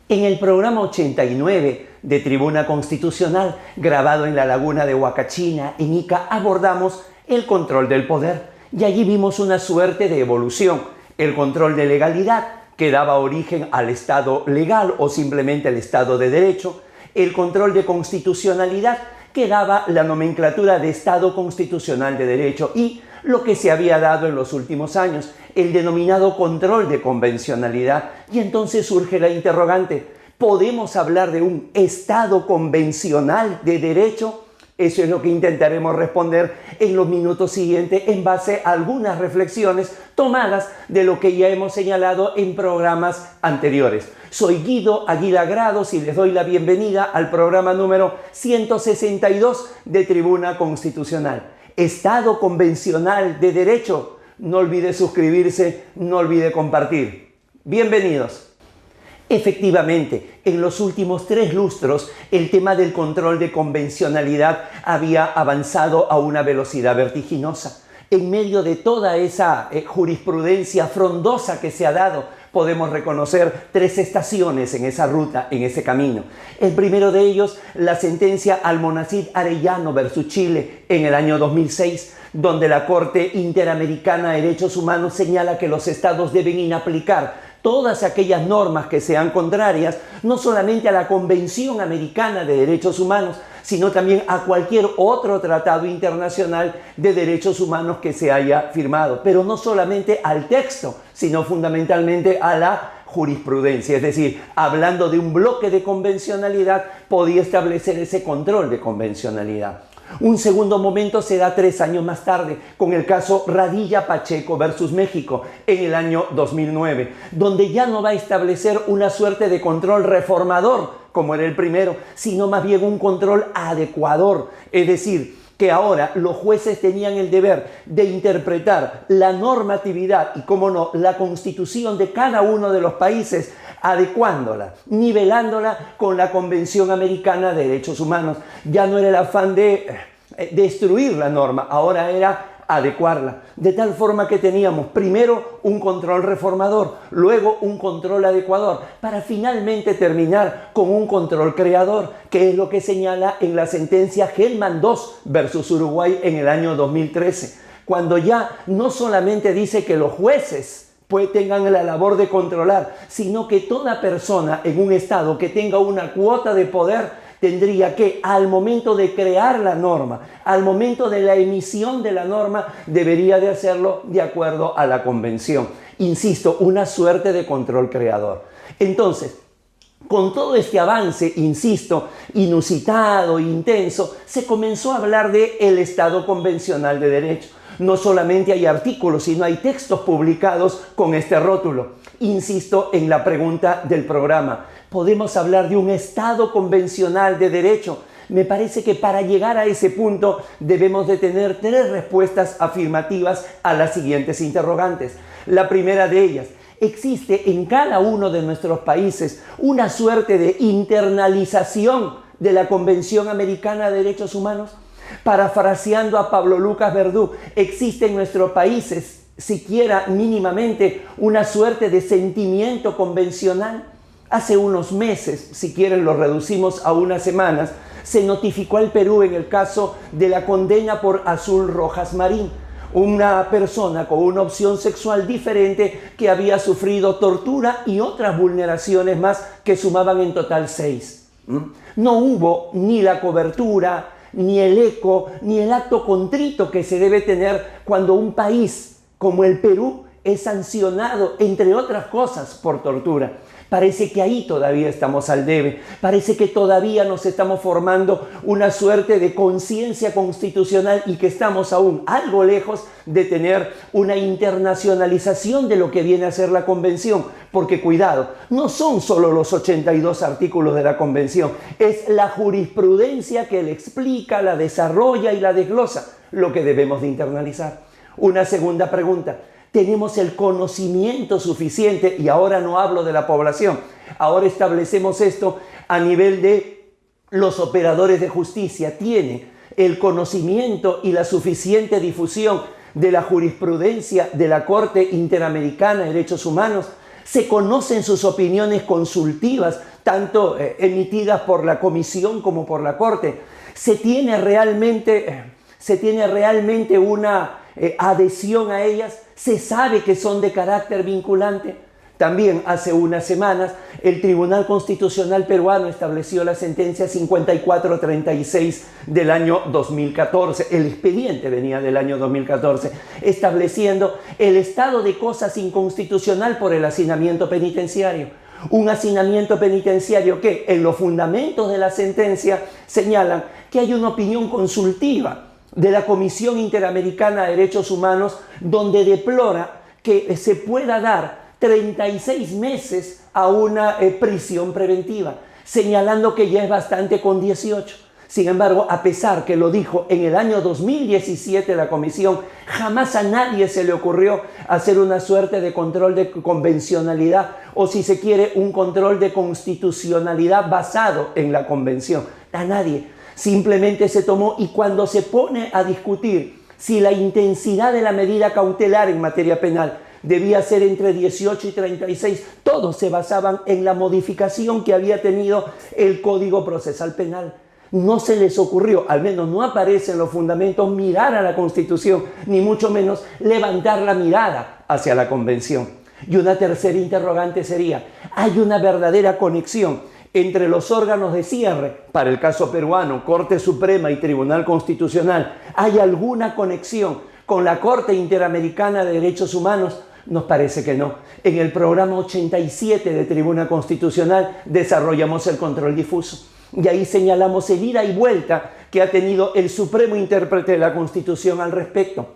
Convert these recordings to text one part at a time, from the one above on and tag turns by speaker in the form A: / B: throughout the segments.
A: En el programa 89 de Tribuna Constitucional, grabado en la laguna de Huacachina, en Ica, abordamos el control del poder. Y allí vimos una suerte de evolución. El control de legalidad, que daba origen al Estado legal o simplemente al Estado de Derecho. El control de constitucionalidad, que daba la nomenclatura de Estado constitucional de derecho. Y lo que se había dado en los últimos años, el denominado control de convencionalidad. Y entonces surge la interrogante, ¿podemos hablar de un Estado convencional de derecho? Eso es lo que intentaremos responder en los minutos siguientes en base a algunas reflexiones tomadas de lo que ya hemos señalado en programas anteriores. Soy Guido Aguila Grados y les doy la bienvenida al programa número 162 de Tribuna Constitucional. Estado convencional de derecho. No olvide suscribirse, no olvide compartir. Bienvenidos. Efectivamente, en los últimos 3 lustros, el tema del control de convencionalidad había avanzado a una velocidad vertiginosa. En medio de toda esa jurisprudencia frondosa que se ha dado, podemos reconocer 3 estaciones en esa ruta, en ese camino. El primero de ellos, la sentencia Almonacid Arellano versus Chile en el año 2006, donde la Corte Interamericana de Derechos Humanos señala que los estados deben inaplicar todas aquellas normas que sean contrarias, no solamente a la Convención Americana de Derechos Humanos, sino también a cualquier otro tratado internacional de derechos humanos que se haya firmado. Pero no solamente al texto, sino fundamentalmente a la jurisprudencia. Es decir, hablando de un bloque de convencionalidad, podía establecer ese control de convencionalidad. Un segundo momento se da 3 años más tarde, con el caso Radilla Pacheco versus México, en el año 2009, donde ya no va a establecer una suerte de control reformador, como era el primero, sino más bien un control adecuador. Es decir, que ahora los jueces tenían el deber de interpretar la normatividad y, cómo no, la constitución de cada uno de los países, adecuándola, nivelándola con la Convención Americana de Derechos Humanos. Ya no era el afán de destruir la norma, ahora era adecuarla. De tal forma que teníamos primero un control reformador, luego un control adecuador, para finalmente terminar con un control creador, que es lo que señala en la sentencia Hellman II versus Uruguay en el año 2013, cuando ya no solamente dice que los jueces pues tengan la labor de controlar, sino que toda persona en un estado que tenga una cuota de poder tendría que, al momento de crear la norma, al momento de la emisión de la norma, debería de hacerlo de acuerdo a la convención. Insisto, una suerte de control creador. Entonces, con todo este avance, insisto, inusitado, intenso, se comenzó a hablar de el Estado convencional de derecho. No solamente hay artículos, sino hay textos publicados con este rótulo. Insisto en la pregunta del programa. ¿Podemos hablar de un Estado convencional de derecho? Me parece que para llegar a ese punto debemos de tener 3 respuestas afirmativas a las siguientes interrogantes. La primera de ellas, ¿existe en cada uno de nuestros países una suerte de internalización de la Convención Americana de Derechos Humanos? Parafraseando a Pablo Lucas Verdú, ¿existe en nuestros países siquiera mínimamente una suerte de sentimiento convencional? Hace unos meses, si quieren lo reducimos a unas semanas, se notificó al Perú en el caso de la condena por Azul Rojas Marín, una persona con una opción sexual diferente que había sufrido tortura y otras vulneraciones más que sumaban en total 6. No hubo ni la cobertura, ni el eco, ni el acto contrito que se debe tener cuando un país como el Perú es sancionado, entre otras cosas, por tortura. Parece que ahí todavía estamos al debe. Parece que todavía nos estamos formando una suerte de conciencia constitucional y que estamos aún algo lejos de tener una internacionalización de lo que viene a ser la Convención. Porque cuidado, no son solo los 82 artículos de la Convención, es la jurisprudencia que la explica, la desarrolla y la desglosa lo que debemos de internalizar. Una segunda pregunta. ¿Tenemos el conocimiento suficiente? Y ahora no hablo de la población. Ahora establecemos esto a nivel de los operadores de justicia. ¿Tiene el conocimiento y la suficiente difusión de la jurisprudencia de la Corte Interamericana de Derechos Humanos? Se conocen sus opiniones consultivas, tanto emitidas por la comisión como por la Corte. Se tiene realmente una adhesión a ellas. Se sabe que son de carácter vinculante. También hace unas semanas el Tribunal Constitucional peruano estableció la sentencia 5436 del año 2014. El expediente venía del año 2014, estableciendo el estado de cosas inconstitucional por el hacinamiento penitenciario. Un hacinamiento penitenciario que en los fundamentos de la sentencia señalan que hay una opinión consultiva de la Comisión Interamericana de Derechos Humanos donde deplora que se pueda dar 36 meses a una prisión preventiva, señalando que ya es bastante con 18. Sin embargo, a pesar que lo dijo en el año 2017 la comisión, jamás a nadie se le ocurrió hacer una suerte de control de convencionalidad o, si se quiere, un control de constitucionalidad basado en la convención. A nadie. Simplemente se tomó, y cuando se pone a discutir si la intensidad de la medida cautelar en materia penal debía ser entre 18 y 36, todos se basaban en la modificación que había tenido el Código Procesal Penal. No se les ocurrió, al menos no aparece en los fundamentos, mirar a la Constitución, ni mucho menos levantar la mirada hacia la Convención. Y una tercera interrogante sería, ¿hay una verdadera conexión entre los órganos de cierre, para el caso peruano, Corte Suprema y Tribunal Constitucional? ¿Hay alguna conexión con la Corte Interamericana de Derechos Humanos? Nos parece que no. En el programa 87 de Tribuna Constitucional desarrollamos el control difuso. Y ahí señalamos el ida y vuelta que ha tenido el supremo intérprete de la Constitución al respecto.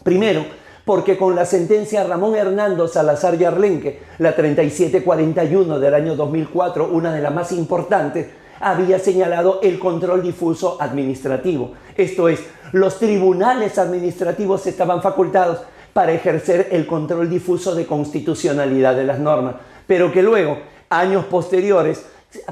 A: Primero, porque con la sentencia Ramón Hernando Salazar Yarlenque, la 3741 del año 2004, una de las más importantes, había señalado el control difuso administrativo. Esto es, los tribunales administrativos estaban facultados para ejercer el control difuso de constitucionalidad de las normas, pero que luego, años posteriores,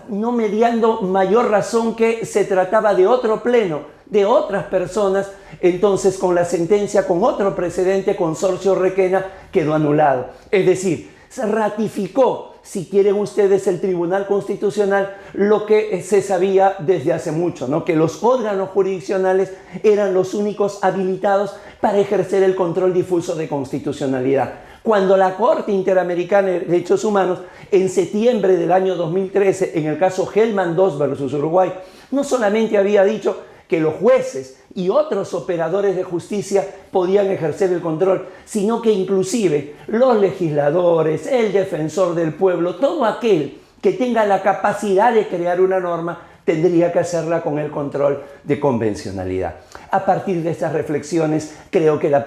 A: no mediando mayor razón que se trataba de otro pleno, de otras personas, entonces con la sentencia, con otro precedente, Consorcio Requena, quedó anulado. Es decir, se ratificó, si quieren ustedes, el Tribunal Constitucional, lo que se sabía desde hace mucho, ¿no? Que los órganos jurisdiccionales eran los únicos habilitados para ejercer el control difuso de constitucionalidad. Cuando la Corte Interamericana de Derechos Humanos, en septiembre del año 2013, en el caso Hellman II versus Uruguay, no solamente había dicho que los jueces y otros operadores de justicia podían ejercer el control, sino que inclusive los legisladores, el defensor del pueblo, todo aquel que tenga la capacidad de crear una norma, tendría que hacerla con el control de convencionalidad. A partir de estas reflexiones, creo que la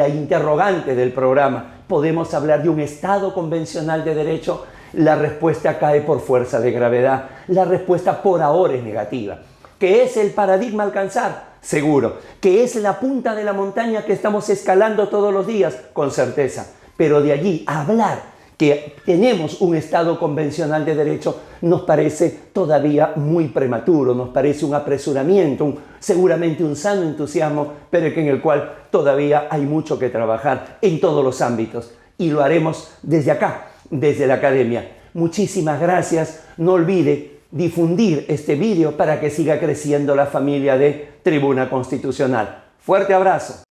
A: interrogante del programa, ¿podemos hablar de un Estado convencional de derecho? La respuesta cae por fuerza de gravedad. La respuesta por ahora es negativa. ¿Qué es el paradigma a alcanzar? Seguro. ¿Qué es la punta de la montaña que estamos escalando todos los días? Con certeza. Pero de allí a hablar que tenemos un Estado convencional de derecho nos parece todavía muy prematuro, nos parece un apresuramiento, seguramente un sano entusiasmo, pero que en el cual todavía hay mucho que trabajar en todos los ámbitos. Y lo haremos desde acá, desde la academia. Muchísimas gracias. No olvide difundir este vídeo para que siga creciendo la familia de Tribuna Constitucional. Fuerte abrazo.